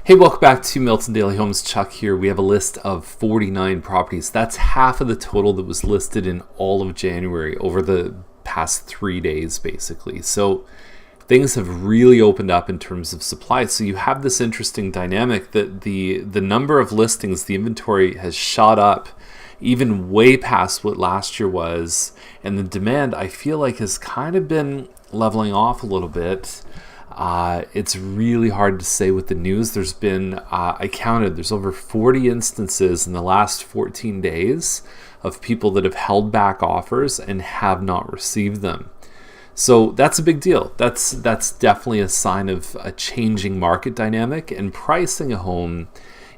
Hey, welcome back to Milton Daily Homes. Chuck here. We have a list of 49 properties. That's half of the total that was listed in all of January over the past 3 days, basically. So things have really opened up in terms of supply. So you have this interesting dynamic that the number of listings, the inventory has shot up even way past what last year was. And the demand, I feel like, has kind of been leveling off a little bit. It's really hard to say with the news. There's been, I counted, there's over 40 instances in the last 14 days of people that have held back offers and have not received them. So that's a big deal. That's definitely a sign of a changing market dynamic, and pricing a home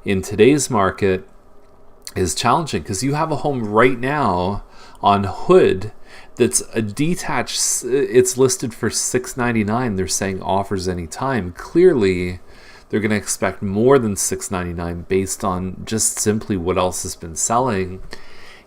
in today's market is challenging because you have a home right now on Hood that's a detached. It's listed for $699. They're saying offers anytime. Clearly, they're going to expect more than $699 based on just simply what else has been selling,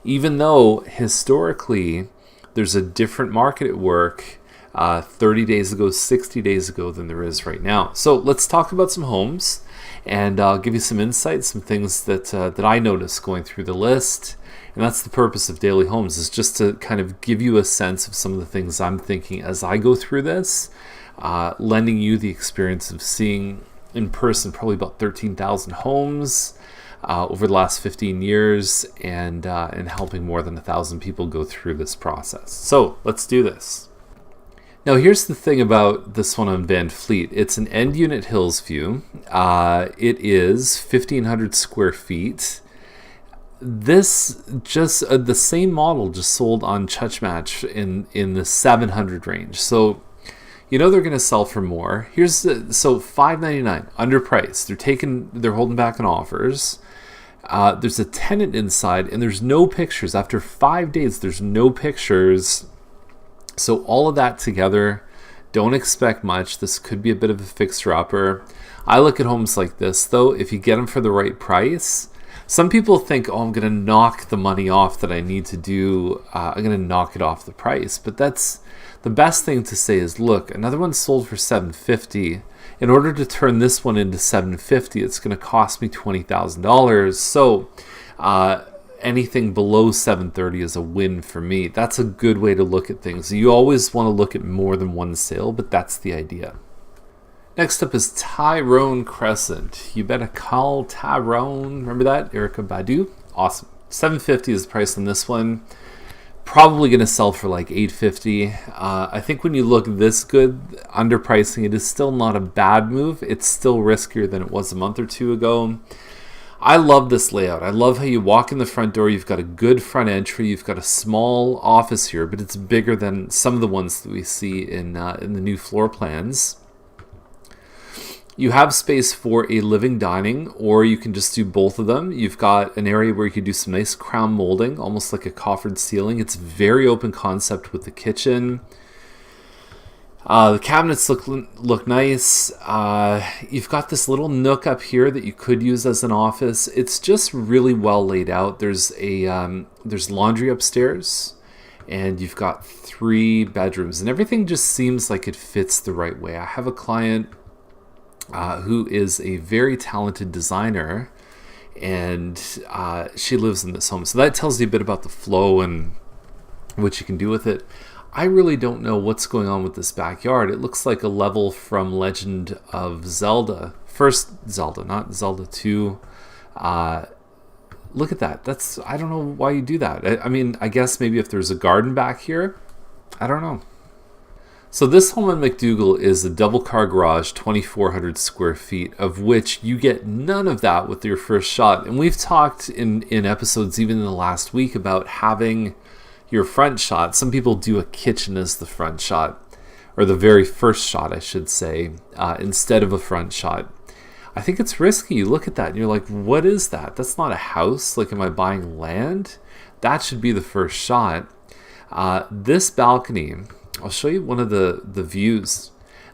even though historically there's a different market at work 30 days ago, 60 days ago than there is right now. So let's talk about some homes, and I'll give you some insights, some things that I noticed going through the list. And that's the purpose of Daily Homes, is just to kind of give you a sense of some of the things I'm thinking as I go through this, lending you the experience of seeing in person probably about 13,000 homes over the last 15 years, and helping more than 1,000 people go through this process. So let's do this. Now, here's the thing about this one on Van Fleet. It's an end unit hills view. It is 1,500 square feet. This just the same model just sold on Chutchmatch in the 700 range. So you know they're going to sell for more. Here's so $599 underpriced. They're holding back on offers. There's a tenant inside, and there's no pictures. After 5 days, there's no pictures. So all of that together, don't expect much. This could be a bit of a fixer-upper. I look at homes like this, though, if you get them for the right price. Some people think, I'm going to knock the money off that I need to do. I'm going to knock it off the price. But that's the best thing to say is, look, another one sold for $750. In order to turn this one into $750, it's going to cost me $20,000. So anything below $730 is a win for me. That's a good way to look at things. You always want to look at more than one sale, but that's the idea. Next up is Tyrone Crescent. You better call Tyrone. Remember that? Erykah Badu. Awesome. $750 is the price on this one. Probably going to sell for like $850. I think when you look this good, underpricing it is still not a bad move. It's still riskier than it was a month or two ago. I love this layout. I love how you walk in the front door. You've got a good front entry. You've got a small office here, but it's bigger than some of the ones that we see in the new floor plans. You have space for a living dining, or you can just do both of them. You've got an area where you can do some nice crown molding, almost like a coffered ceiling. It's very open concept with the kitchen. The cabinets look nice. You've got this little nook up here that you could use as an office. It's just really well laid out. There's laundry upstairs, and you've got 3 bedrooms, and everything just seems like it fits the right way. I have a client who is a very talented designer, and she lives in this home. So that tells you a bit about the flow and what you can do with it. I really don't know what's going on with this backyard. It looks like a level from Legend of Zelda. First Zelda, not Zelda 2. Look at that. I don't know why you do that. I mean, I guess maybe if there's a garden back here. I don't know. So this home in McDougall is a double car garage, 2,400 square feet, of which you get none of that with your first shot. And we've talked in episodes even in the last week about having your front shot. Some people do a kitchen as the front shot, or the very first shot, I should say, instead of a front shot. I think it's risky. You look at that and you're like, what is that? That's not a house. Like, am I buying land? That should be the first shot. This balcony, I'll show you one of the views.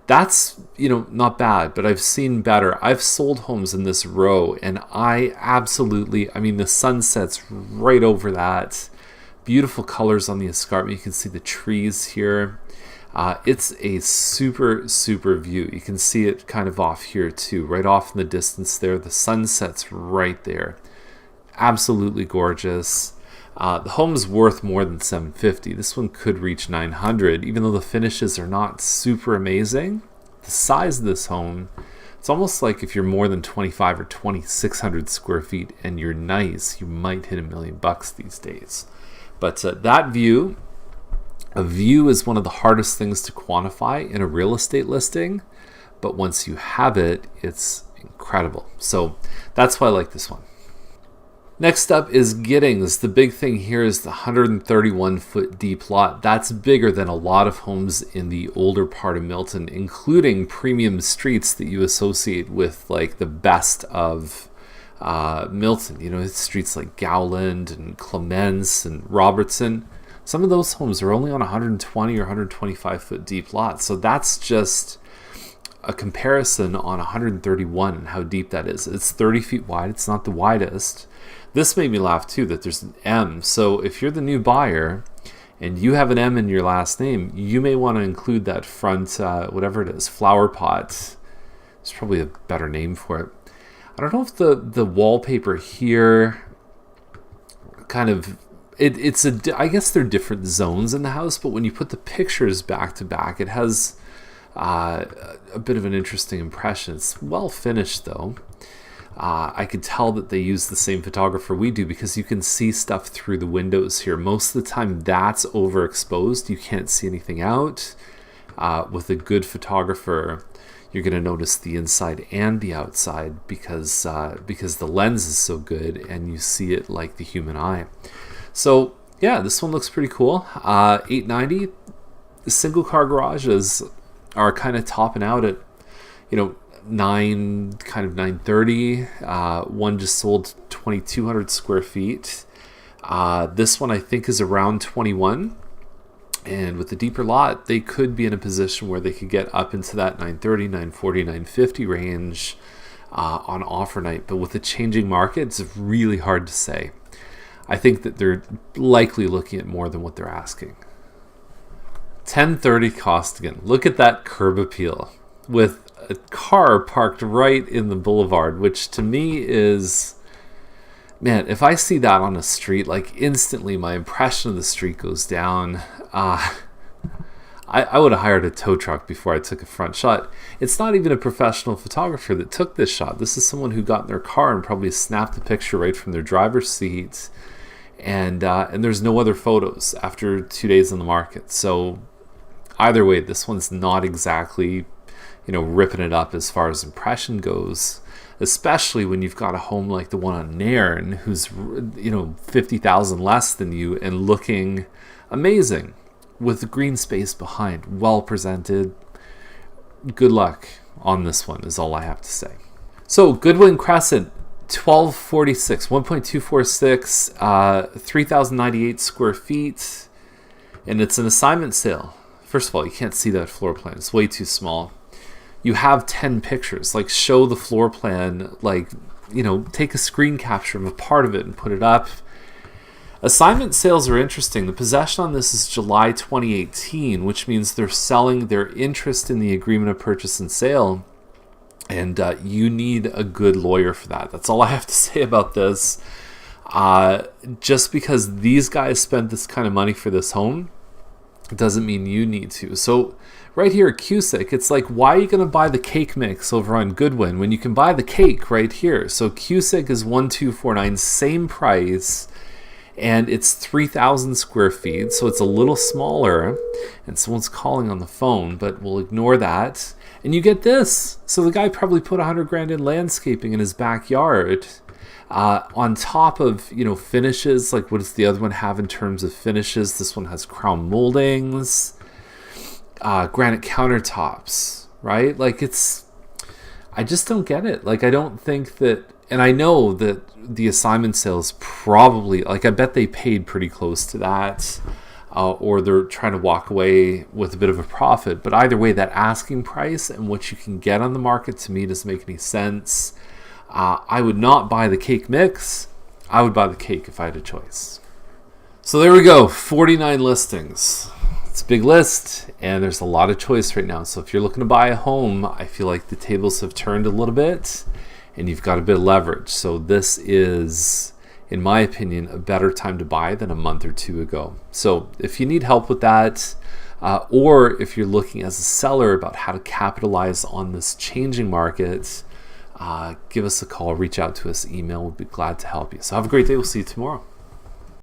That's, not bad, but I've seen better. I've sold homes in this row, and the sun sets right over that. Beautiful colors on the escarpment. You can see the trees here. It's a super view. You can see it kind of off here too, right off in the distance there. The sunset's right there. Absolutely gorgeous. The home's worth more than $750. This one could reach $900, even though the finishes are not super amazing. The size of this home, it's almost like if you're more than 25 or 2,600 square feet and you're nice, you might hit $1 million these days. But that view, a view is one of the hardest things to quantify in a real estate listing, but once you have it, it's incredible. So that's why I like this one. Next up is Giddings. The big thing here is the 131-foot deep lot. That's bigger than a lot of homes in the older part of Milton, including premium streets that you associate with like the best of Milton. You know, streets like Gowland and Clements and Robertson. Some of those homes are only on 120 or 125-foot deep lots. So that's just a comparison on 131 and how deep that is. It's 30 feet wide. It's not the widest. This made me laugh too, that there's an M. So if you're the new buyer and you have an M in your last name, you may want to include that front, whatever it is, flower pot. There's probably a better name for it. I don't know if the wallpaper here kind of, I guess they're different zones in the house, but when you put the pictures back to back, it has a bit of an interesting impression. It's well finished though. I could tell that they use the same photographer we do because you can see stuff through the windows here. Most of the time that's overexposed. You can't see anything out. With a good photographer, you're going to notice the inside and the outside because the lens is so good and you see it like the human eye. So yeah, this one looks pretty cool. $890. The single car garages are kind of topping out at, you know, $930. One just sold 2,200 square feet. This one I think is around 21, and with the deeper lot they could be in a position where they could get up into that 930, 940, 950 range on offer night. But with the changing market, it's really hard to say. I think that they're likely looking at more than what they're asking. 1030 Costigan. Look at that curb appeal with a car parked right in the boulevard, which to me is, man, if I see that on a street, like instantly my impression of the street goes down. I would have hired a tow truck before I took a front shot. It's not even a professional photographer that took this shot. This is someone who got in their car and probably snapped a picture right from their driver's seat. And there's no other photos after 2 days on the market. So either way, this one's not exactly, you know, ripping it up as far as impression goes, especially when you've got a home like the one on Nairn who's, you know, 50,000 less than you and looking amazing with the green space behind, well presented. Good luck on this one is all I have to say. So Goodwin Crescent, 1246, 1.246, 3,098 square feet, and it's an assignment sale. First of all, you can't see that floor plan. It's way too small. You have 10 pictures. Like, show the floor plan, like, you know, take a screen capture of a part of it and put it up. Assignment sales are interesting. The possession on this is July 2018, which means they're selling their interest in the agreement of purchase and sale. And you need a good lawyer for that. That's all I have to say about this. Just because these guys spent this kind of money for this home doesn't mean you need to. So right here at Cusick, it's like, why are you going to buy the cake mix over on Goodwin when you can buy the cake right here? So Cusick is 1,249, same price, and it's 3,000 square feet, so it's a little smaller. And someone's calling on the phone, but we'll ignore that. And you get this. So the guy probably put $100,000 in landscaping in his backyard. On top of, you know, finishes, like what does the other one have in terms of finishes? This one has crown moldings, granite countertops, right? Like, it's, I just don't get it. Like, I don't think that, and I know that the assignment sales probably, like, I bet they paid pretty close to that, or they're trying to walk away with a bit of a profit. But either way, that asking price and what you can get on the market to me doesn't make any sense. I would not buy the cake mix. I would buy the cake if I had a choice. So there we go, 49 listings. It's a big list, and there's a lot of choice right now. So if you're looking to buy a home, I feel like the tables have turned a little bit, and you've got a bit of leverage. So this is, in my opinion, a better time to buy than a month or two ago. So if you need help with that, or if you're looking as a seller about how to capitalize on this changing market, give us a call, reach out to us, email. We'll be glad to help you. So have a great day. We'll see you tomorrow.